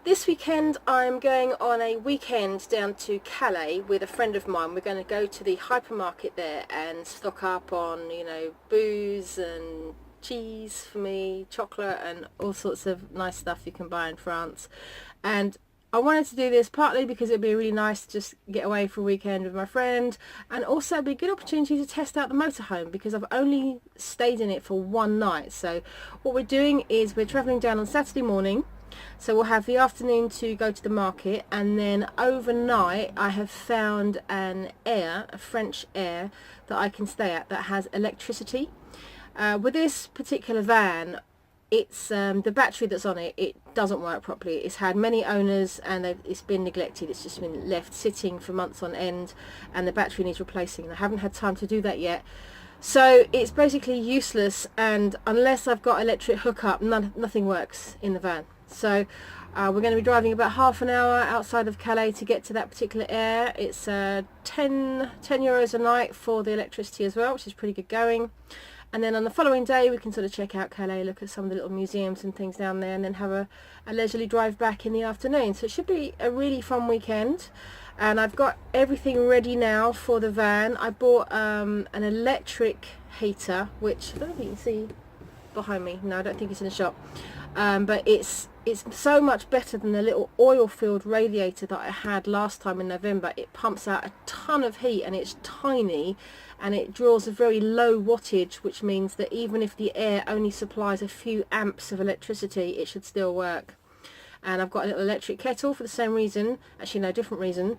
This weekend I'm going on a weekend down to Calais with a friend of mine. We're going to go to the hypermarket there and stock up on, booze and cheese for me, chocolate and all sorts of nice stuff you can buy in France. And I wanted to do this partly because it'd be really nice to just get away for a weekend with my friend, and also it'd be a good opportunity to test out the motorhome because I've only stayed in it for one night. So what we're doing is we're travelling down on Saturday morning. So we'll have the afternoon to go to the market, and then overnight I have found a French air that I can stay at that has electricity. With this particular van, it's the battery that's on it, it doesn't work properly. It's had many owners and it's been neglected. It's just been left sitting for months on end, and the battery needs replacing, and I haven't had time to do that yet. So it's basically useless, and unless I've got electric hookup, nothing works in the van. So we're going to be driving about half an hour outside of Calais to get to that particular air. It's 10 euros a night for the electricity as well, which is pretty good going. And then on the following day we can sort of check out Calais, look at some of the little museums and things down there, and then have a leisurely drive back in the afternoon. So it should be a really fun weekend. And I've got everything ready now for the van. I bought an electric heater, which I don't know if you can see behind me. No, I don't think it's in the shop. But it's so much better than the little oil-filled radiator that I had last time in November. It pumps out a ton of heat, and it's tiny, and it draws a very low wattage, which means that even if the air only supplies a few amps of electricity, it should still work. And I've got a little electric kettle for the same reason, actually no, different reason.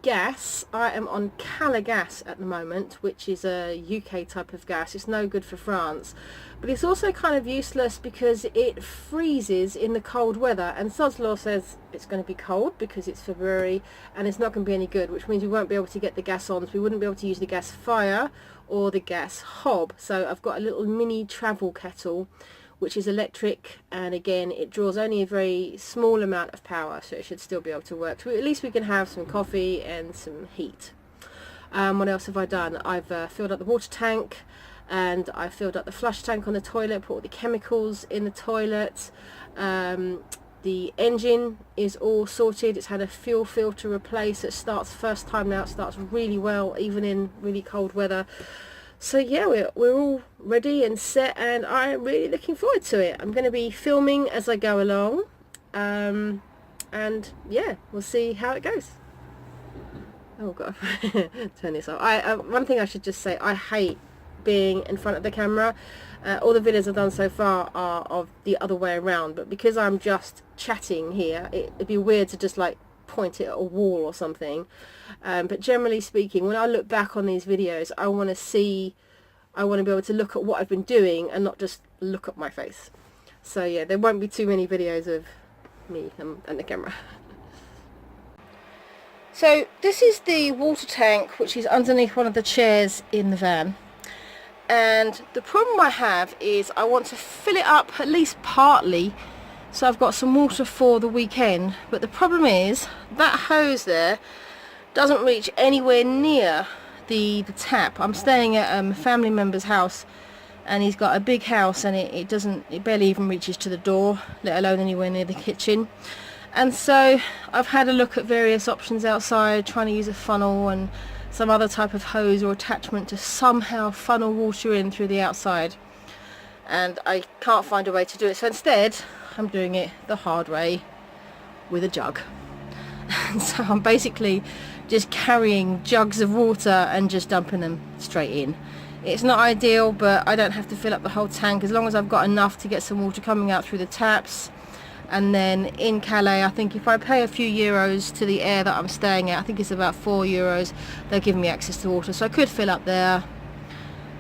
Gas, I am on Calais gas at the moment, which is a UK type of gas. It's no good for France, but it's also kind of useless because it freezes in the cold weather, and Sod's Law says it's going to be cold because it's February and it's not going to be any good, which means we won't be able to get the gas on, so we wouldn't be able to use the gas fire or the gas hob. So I've got a little mini travel kettle which is electric, and again it draws only a very small amount of power, so it should still be able to work. So at least we can have some coffee and some heat. What else have I done? I've filled up the water tank, and I filled up the flush tank on the toilet, put all the chemicals in the toilet. The engine is all sorted. It's had a fuel filter replaced. It starts first time now. It starts really well even in really cold weather. So yeah, we're all ready and set, and I'm really looking forward to it. I'm going to be filming as I go along, and yeah, we'll see how it goes. Oh god, turn this off. One thing I should just say, I hate being in front of the camera. All the videos I've done so far are of the other way around, but because I'm just chatting here, it'd be weird to just like point it at a wall or something. But generally speaking, when I look back on these videos, I want to be able to look at what I've been doing and not just look at my face. So yeah, there won't be too many videos of me and the camera. So this is the water tank, which is underneath one of the chairs in the van. And the problem I have is I want to fill it up at least partly, so I've got some water for the weekend. But the problem is that hose there doesn't reach anywhere near the tap. I'm staying at a family member's house, and he's got a big house, and it barely even reaches to the door, let alone anywhere near the kitchen. And so I've had a look at various options outside, trying to use a funnel and some other type of hose or attachment to somehow funnel water in through the outside, and I can't find a way to do it. So instead I'm doing it the hard way with a jug. And so I'm basically just carrying jugs of water and just dumping them straight in. It's not ideal, but I don't have to fill up the whole tank as long as I've got enough to get some water coming out through the taps. And then in Calais, I think if I pay a few euros to the air that I'm staying at, I think it's about 4 euros, they'll give me access to water, so I could fill up there.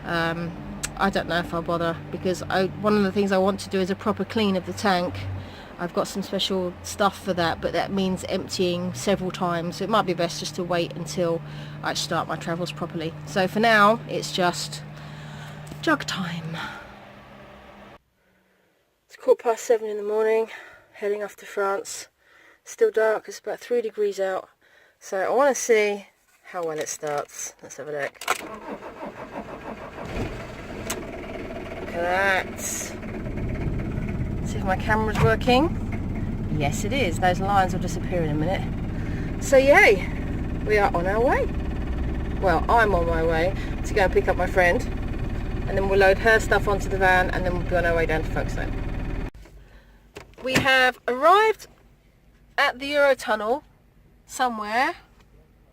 I don't know if I'll bother, because one of the things I want to do is a proper clean of the tank. I've got some special stuff for that, but that means emptying several times, so it might be best just to wait until I start my travels properly. So for now, it's just jug time. It's 7:15 in the morning, heading off to France. Still dark, it's about 3 degrees out, so I want to see how well it starts. Let's have a look. Look at that. See if my camera's working. Yes, it is. Those lines will disappear in a minute. So yay, we are on our way. Well, I'm on my way to go and pick up my friend, and then we'll load her stuff onto the van, and then we'll be on our way down to Folkestone. We have arrived at the Eurotunnel somewhere.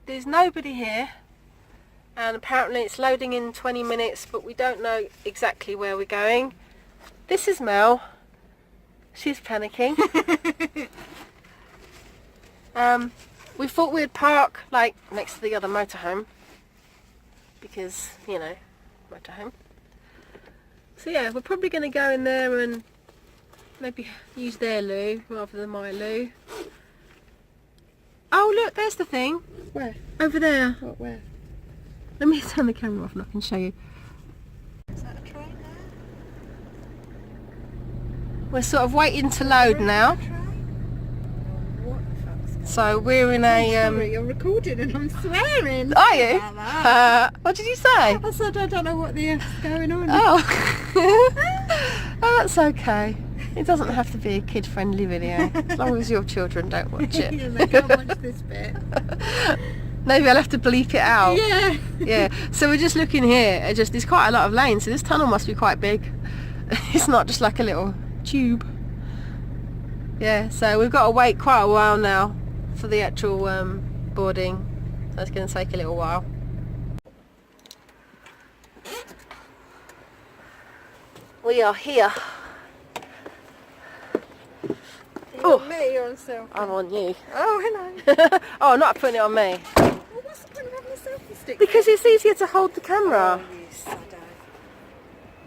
There's nobody here, and apparently it's loading in 20 minutes, but we don't know exactly where we're going. This is Mel. She's panicking. We thought we'd park like next to the other motorhome because, you know, motorhome. So yeah, we're probably going to go in there and maybe use their loo rather than my loo. Oh look, there's the thing. Where? Over there. What, where? Let me turn the camera off and I can show you. Is that a train there? We're sort of waiting to load now. What the fuck's going on? So we're in a... Sorry, you're recording and I'm swearing. Are you? About that. What did you say? I said I don't know what the F's going on. Oh. Oh, that's okay. It doesn't have to be a kid-friendly video, as long as your children don't watch it. Yeah, they can't watch this bit. Maybe I'll have to bleep it out. Yeah. Yeah. So we're just looking here. There's quite a lot of lanes, so this tunnel must be quite big. It's not just like a little tube. Yeah. So we've got to wait quite a while now for the actual boarding. So it's going to take a little while. We are here. Oh, me or on selfie? I'm on you. Oh, hello. Oh, not putting it on me. Well, what's the point of having a selfie stick? Because it's easier to hold the camera. Oh, you saddo.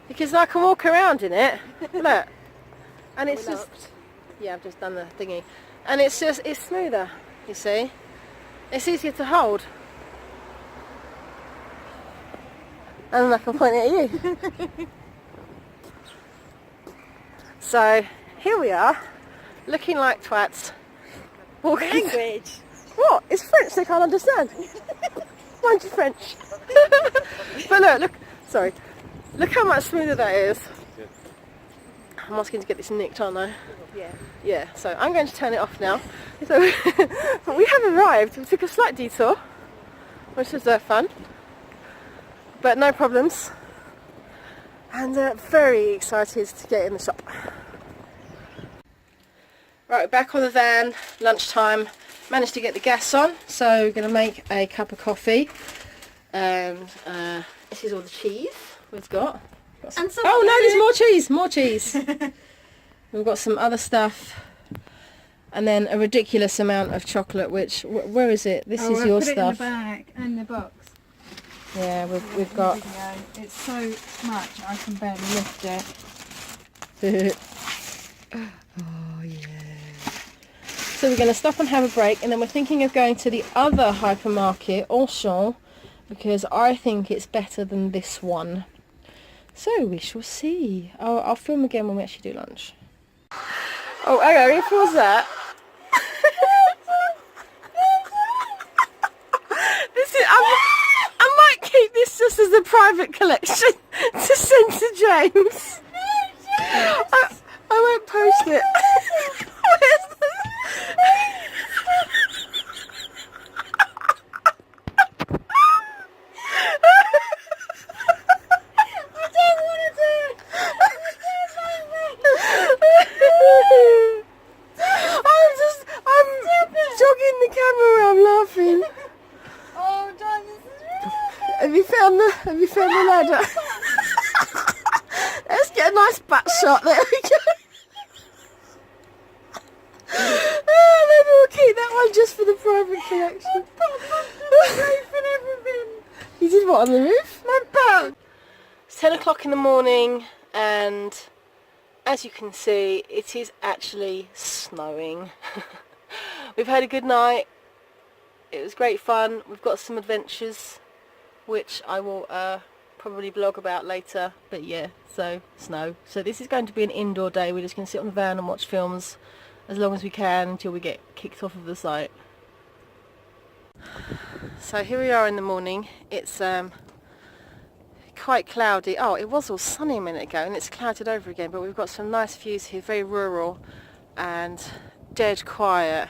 Because I can walk around in it. Look. And it's We're just... locked. Yeah, I've just done the thingy. And it's smoother, you see. It's easier to hold. And then I can point it at you. So, here we are. Looking like twats. Walking. Language. What? It's French they can't understand. Mind you French. But look, sorry. Look how much smoother that is. I'm asking to get this nicked, aren't I? Yeah. Yeah, so I'm going to turn it off now. So we have arrived. We took a slight detour, which was fun. But no problems. And very excited to get in the shop. Right, we're back on the van, lunchtime. Managed to get the gas on, so we're going to make a cup of coffee. And this is all the cheese we've got. And some Oh no, there's more cheese! We've got some other stuff. And then a ridiculous amount of chocolate, which, where is it? This is your stuff. It in the bag and the box. Yeah, we've got... It's so much I can barely lift it. Oh yeah. So we're going to stop and have a break, and then we're thinking of going to the other hypermarket, Auchan, because I think it's better than this one. So we shall see. I'll film again when we actually do lunch. Oh, hang on, who pause that? This is... I might keep this just as a private collection to send to James. I won't post it. Have you found the ladder? Let's get a nice butt shot. There we go. Maybe we'll keep that one just for the private collection. You did what on the roof? My butt. It's 10 o'clock in the morning, and as you can see, it is actually snowing. We've had a good night. It was great fun. We've got some adventures, which I will probably vlog about later. But yeah, so snow. So this is going to be an indoor day. We're just going to sit on the van and watch films as long as we can until we get kicked off of the site. So here we are in the morning. It's quite cloudy. Oh, it was all sunny a minute ago and it's clouded over again, but we've got some nice views here, very rural, and dead quiet.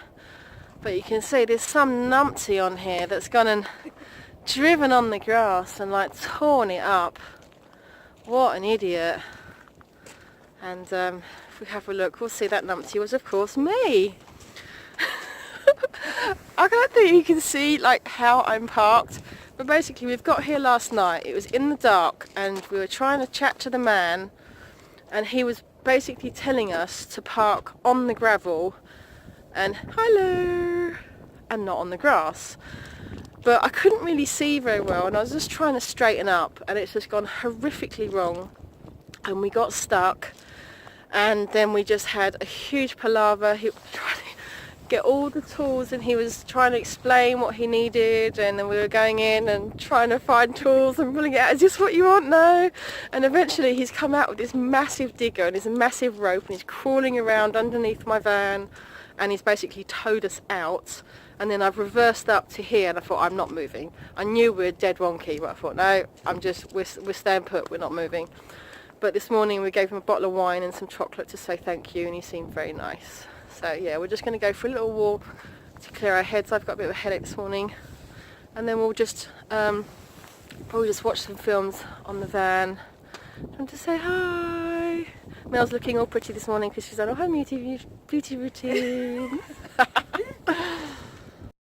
But you can see there's some numpty on here that's gone and driven on the grass and like torn it up. What an idiot. And if we have a look, we'll see that numpty was of course me. I don't think you can see like how I'm parked, but basically we've got here last night. It was in the dark and we were trying to chat to the man, and he was basically telling us to park on the gravel and hello and not on the grass. But I couldn't really see very well, and I was just trying to straighten up, and it's just gone horrifically wrong, and we got stuck. And then we just had a huge palaver. He was trying to get all the tools, and he was trying to explain what he needed, and then we were going in and trying to find tools and pulling it out. Is this what you want? No. And eventually he's come out with this massive digger and this massive rope, and he's crawling around underneath my van, and he's basically towed us out. And then I've reversed up to here, and I thought, I'm not moving. I knew we were dead wonky, but I thought, no, we're staying put, we're not moving. But this morning we gave him a bottle of wine and some chocolate to say thank you, and he seemed very nice. So yeah, we're just going to go for a little walk to clear our heads. I've got a bit of a headache this morning, and then we'll just watch some films on the van. Trying to say hi. Mel's looking all pretty this morning because she's done a whole beauty routine.